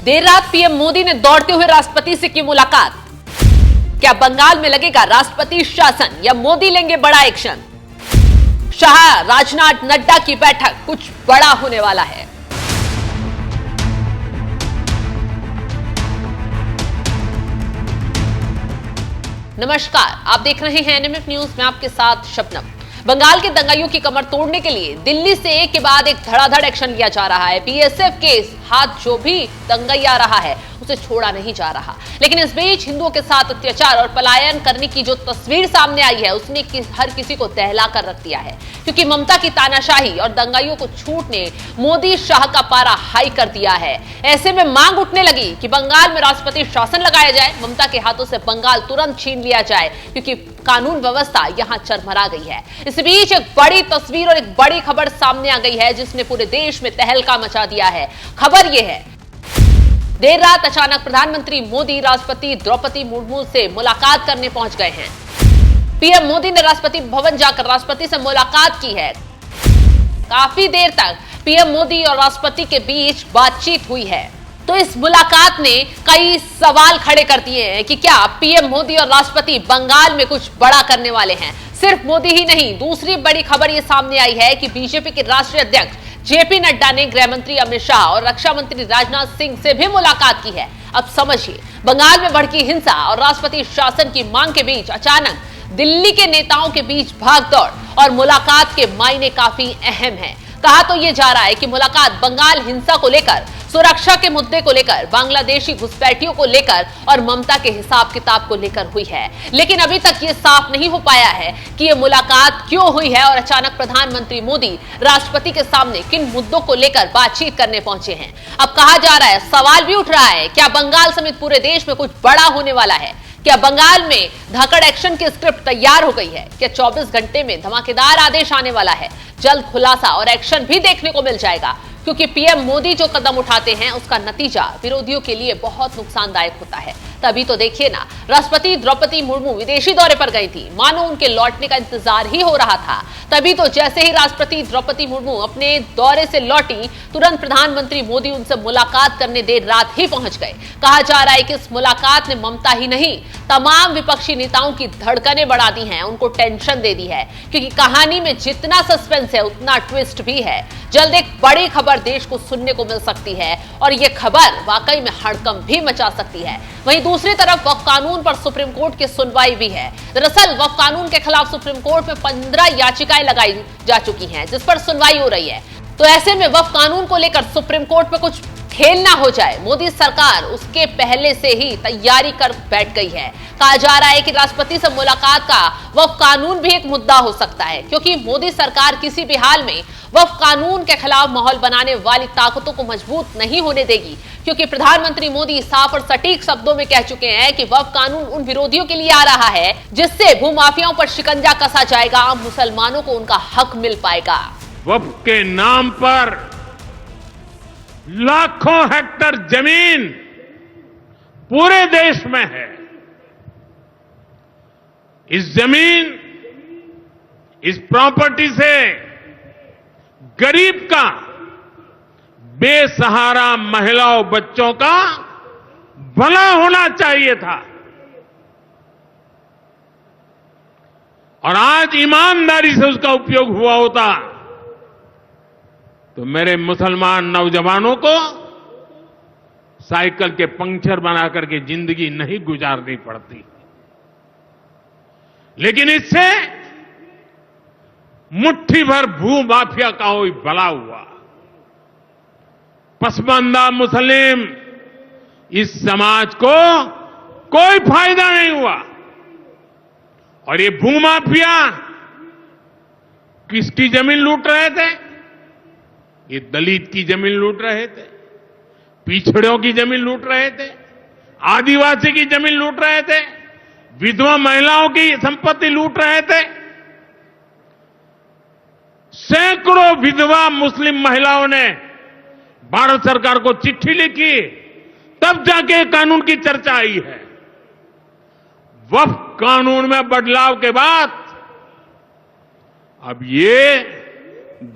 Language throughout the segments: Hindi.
देर रात पीएम मोदी ने दौड़ते हुए राष्ट्रपति से की मुलाकात। क्या बंगाल में लगेगा राष्ट्रपति शासन या मोदी लेंगे बड़ा एक्शन? शाह, राजनाथ, नड्डा की बैठक, कुछ बड़ा होने वाला है। नमस्कार, आप देख रहे हैं एनएमएफ न्यूज में आपके साथ शबनम। बंगाल के दंगाइयों की कमर तोड़ने के लिए दिल्ली से एक के बाद एक धड़ाधड़ एक्शन लिया जा रहा है। बीएसएफ के हाथ जो भी दंगाई आ रहा है उसे छोड़ा नहीं जा रहा। लेकिन इस बीच हिंदुओं के साथ अत्याचार और पलायन करने की जो तस्वीर सामने आई है उसने हर किसी को दहला कर रख दिया है, क्योंकि ममता की तानाशाही और दंगाइयों को छूट ने मोदी शाह का पारा हाई कर दिया है। ऐसे में मांग उठने लगी कि बंगाल में राष्ट्रपति शासन लगाया जाए, ममता के हाथों से बंगाल तुरंत छीन लिया जाए, क्योंकि कानून व्यवस्था यहां चरमरा गई है। इस बीच एक बड़ी तस्वीर और एक बड़ी खबर सामने आ गई है जिसने पूरे देश में तहलका मचा दिया है। खबर यह है, देर रात अचानक प्रधानमंत्री मोदी राष्ट्रपति द्रौपदी मुर्मू से मुलाकात करने पहुंच गए हैं। पीएम मोदी ने राष्ट्रपति भवन जाकर राष्ट्रपति से मुलाकात की है। काफी देर तक पीएम मोदी और राष्ट्रपति के बीच बातचीत हुई है। तो इस मुलाकात ने कई सवाल खड़े कर दिए हैं कि क्या पीएम मोदी और राष्ट्रपति बंगाल में कुछ बड़ा करने वाले हैं। सिर्फ मोदी ही नहीं, दूसरी बड़ी खबर यह सामने आई है कि बीजेपी के राष्ट्रीय अध्यक्ष जेपी नड्डा ने गृह मंत्री अमित शाह और रक्षा मंत्री राजनाथ सिंह से भी मुलाकात की है। अब समझिए, बंगाल में भड़की हिंसा और राष्ट्रपति शासन की मांग के बीच अचानक दिल्ली के नेताओं के बीच भागदौड़ और मुलाकात के मायने काफी अहम है। कहा तो यह जा रहा है कि मुलाकात बंगाल हिंसा को लेकर, सुरक्षा के मुद्दे को लेकर, बांग्लादेशी घुसपैठियों को लेकर और ममता के हिसाब किताब को लेकर हुई है। लेकिन अभी तक ये साफ नहीं हो पाया है कि ये मुलाकात क्यों हुई है और अचानक प्रधानमंत्री मोदी राष्ट्रपति के सामने किन मुद्दों को लेकर बातचीत करने पहुंचे हैं। अब कहा जा रहा है, सवाल भी उठ रहा है, क्या बंगाल समेत पूरे देश में कुछ बड़ा होने वाला है? क्या बंगाल में धाकड़ एक्शन की स्क्रिप्ट तैयार हो गई है? क्या 24 घंटे में धमाकेदार आदेश आने वाला है? जल्द खुलासा और एक्शन भी देखने को मिल जाएगा, क्योंकि पीएम मोदी जो कदम उठाते हैं उसका नतीजा विरोधियों के लिए बहुत नुकसानदायक होता है। तभी तो देखिए ना, राष्ट्रपति द्रौपदी मुर्मू विदेशी दौरे पर गई थी, मानो उनके लौटने का इंतजार ही हो रहा था। तभी तो जैसे ही राष्ट्रपति द्रौपदी मुर्मू अपने दौरे से लौटी, तुरंत प्रधानमंत्री मोदी उनसे मुलाकात करने देर रात ही पहुंच गए। कहा जा रहा है कि इस मुलाकात ने ममता ही नहीं, तमाम विपक्षी नेताओं की धड़कनें बढ़ा दी हैं, उनको टेंशन दे दी है, क्योंकि कहानी में जितना सस्पेंस है उतना ट्विस्ट भी है। जल्द एक बड़ी खबर देश को सुनने को मिल सकती है और यह खबर वाकई में हड़कंप भी मचा सकती है। वहीं दूसरी तरफ वक्फ कानून पर सुप्रीम कोर्ट की सुनवाई भी है। दरअसल वक्फ कानून के खिलाफ सुप्रीम कोर्ट में 15 याचिकाएं लगाई जा चुकी हैं, जिस पर सुनवाई हो रही है। तो ऐसे में वक्फ कानून को लेकर सुप्रीम कोर्ट में कुछ खेल ना हो जाए, मोदी सरकार उसके पहले से ही तैयारी कर बैठ गई है। कहा जा रहा है कि राष्ट्रपति से मुलाकात का वक्फ कानून भी एक मुद्दा हो सकता है, क्योंकि मोदी सरकार किसी भी हाल में वक्फ कानून के खिलाफ माहौल बनाने वाली ताकतों को मजबूत नहीं होने देगी, क्योंकि प्रधानमंत्री मोदी साफ और सटीक शब्दों में कह चुके हैं कि वक्फ कानून उन विरोधियों के लिए आ रहा है जिससे भूमाफियाओं पर शिकंजा कसा जाएगा, मुसलमानों को उनका हक मिल पाएगा। वक्फ के नाम पर लाखों हेक्टर जमीन पूरे देश में है। इस जमीन, इस प्रॉपर्टी से गरीब का, बेसहारा महिलाओं बच्चों का भला होना चाहिए था। और आज ईमानदारी से उसका उपयोग हुआ होता तो मेरे मुसलमान नौजवानों को साइकिल के पंक्चर बनाकर के जिंदगी नहीं गुजारनी पड़ती। लेकिन इससे मुट्ठी भर भू माफिया का कोई भला हुआ। पसमानदा मुस्लिम इस समाज को कोई फायदा नहीं हुआ। और ये भूमाफिया किसकी जमीन लूट रहे थे? ये दलित की जमीन लूट रहे थे, पिछड़ों की जमीन लूट रहे थे, आदिवासी की जमीन लूट रहे थे, विधवा महिलाओं की संपत्ति लूट रहे थे। सैकड़ों विधवा मुस्लिम महिलाओं ने भारत सरकार को चिट्ठी लिखी, तब जाके कानून की चर्चा आई है। वक्फ कानून में बदलाव के बाद अब ये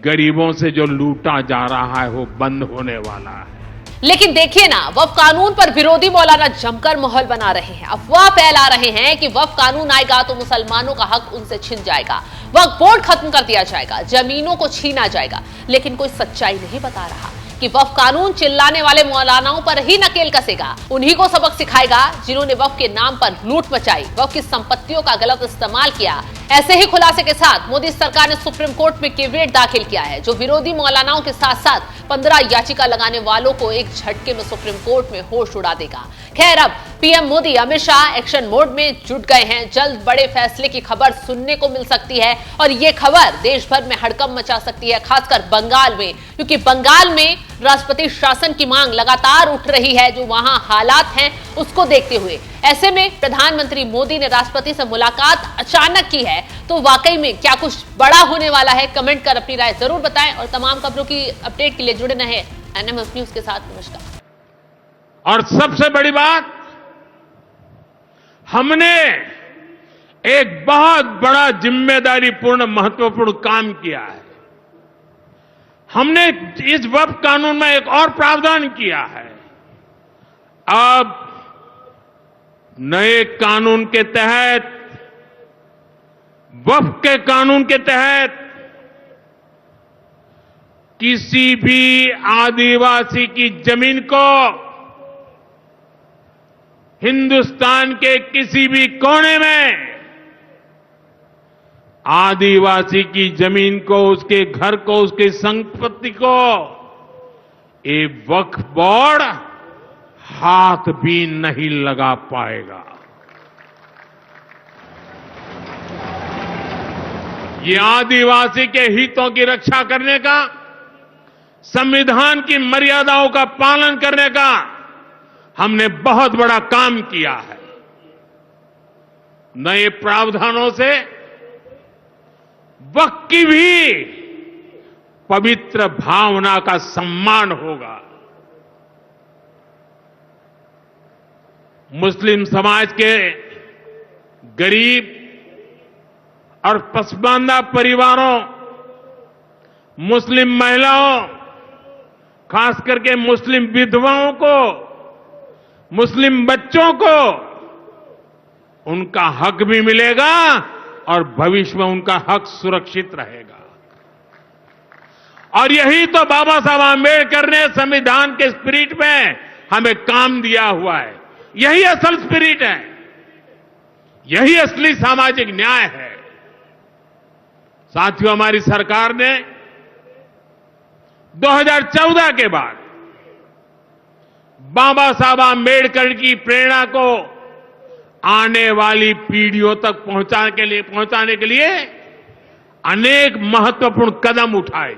गरीबों से जो लूटा जा रहा है वो बंद होने वाला है। लेकिन देखिए ना, वक्फ कानून पर विरोधी मौलाना जमकर माहौल बना रहे हैं। अफवाह फैला रहे हैं कि वक्फ कानून आएगा तो मुसलमानों का हक उनसे छिन जाएगा, वक्फ बोर्ड खत्म कर दिया जाएगा, जमीनों को छीना जाएगा। लेकिन कोई सच्चाई नहीं बता रहा कि वक्फ कानून चिल्लाने वाले मौलानाओं पर ही नकेल कसेगा, उन्हीं को सबक सिखाएगा जिन्होंने वक्फ के नाम पर लूट मचाई, वक्फ की संपत्तियों का गलत इस्तेमाल किया। ऐसे ही खुलासे के साथ मोदी सरकार ने सुप्रीम कोर्ट में कैविएट दाखिल किया है, जो विरोधी मौलानाओं के साथ साथ 15 याचिका लगाने वालों को एक झटके में सुप्रीम कोर्ट में होश उड़ा देगा। खैर, अब PM Modi Amit Shah action mode में जुट गए हैं। जल्द बड़े फैसले की खबर सुनने को मिल सकती है और ये खबर देश भर में हड़कंप मचा सकती है, खासकर बंगाल में, क्योंकि बंगाल में राष्ट्रपति शासन की मांग लगातार उठ रही है। जो वहां हालात हैं उसको देखते हुए ऐसे में प्रधानमंत्री मोदी ने राष्ट्रपति से मुलाकात अचानक की है, तो वाकई में क्या कुछ बड़ा होने वाला है? कमेंट कर अपनी राय जरूर बताएं और तमाम खबरों की अपडेट के लिए जुड़े रहें एनएमएफ न्यूज के साथ। नमस्कार। और सबसे बड़ी बात, हमने एक बहुत बड़ा जिम्मेदारीपूर्ण महत्वपूर्ण काम किया है। हमने इस वक्फ कानून में एक और प्रावधान किया है। अब नए कानून के तहत, वक्फ के कानून के तहत, किसी भी आदिवासी की जमीन को हिंदुस्तान के किसी भी कोने में आदिवासी की जमीन को, उसके घर को, उसकी संपत्ति को ये वक्फ बोर्ड हाथ भी नहीं लगा पाएगा। ये आदिवासी के हितों की रक्षा करने का, संविधान की मर्यादाओं का पालन करने का हमने बहुत बड़ा काम किया है। नए प्रावधानों से वक्फ की भी पवित्र भावना का सम्मान होगा। मुस्लिम समाज के गरीब और पसमानदा परिवारों, मुस्लिम महिलाओं, खास करके मुस्लिम विधवाओं को, मुस्लिम बच्चों को उनका हक भी मिलेगा और भविष्य में उनका हक सुरक्षित रहेगा। और यही तो बाबा साहब आंबेडकर ने संविधान के स्पिरिट में हमें काम दिया हुआ है। यही असल स्पिरिट है, यही असली सामाजिक न्याय है। साथियों, हमारी सरकार ने 2014 के बाद बाबा साहब आंबेडकर की प्रेरणा को आने वाली पीढ़ियों तक पहुंचाने के लिए अनेक महत्वपूर्ण कदम उठाए।